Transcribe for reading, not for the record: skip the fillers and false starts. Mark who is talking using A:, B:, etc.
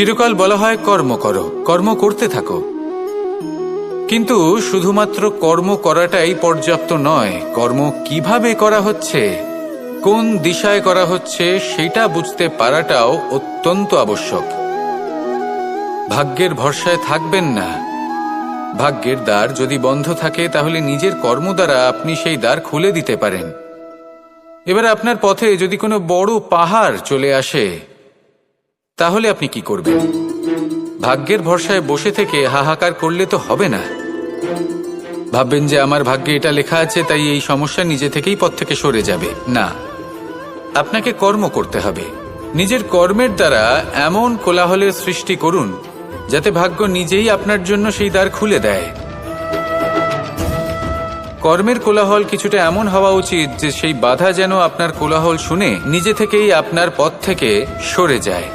A: চিরকাল বলা হয় কর্ম করো, কর্ম করতে থাকো। কিন্তু শুধুমাত্র কর্ম করাটাই পর্যাপ্ত নয়, কর্ম কিভাবে করা হচ্ছে, কোন দিশায় করা হচ্ছে সেটা বুঝতে পারাটাও অত্যন্ত আবশ্যক। ভাগ্যের ভরসায় থাকবেন না। ভাগ্যের দ্বার যদি বন্ধ থাকে তাহলে নিজের কর্ম দ্বারা আপনি সেই দ্বার খুলে দিতে পারেন। এবার আপনার পথে যদি কোনো বড় পাহাড় চলে আসে তাহলে আপনি কি করবেন? ভাগ্যের ভরসায় বসে থেকে হাহাকার করলে তো হবে না। ভাববেন যে আমার ভাগ্যে এটা লেখা আছে তাই এই সমস্যা নিজে থেকেই পথ থেকে সরে যাবে। না, আপনাকে কর্ম করতে হবে। নিজের কর্মের দ্বারা এমন কোলাহলের সৃষ্টি করুন যাতে ভাগ্য নিজেই আপনার জন্য সেই দ্বার খুলে দেয়। কর্মের কোলাহল কিছুটা এমন হওয়া উচিত যে সেই বাধা যেন আপনার কোলাহল শুনে নিজে থেকেই আপনার পথ থেকে সরে যায়।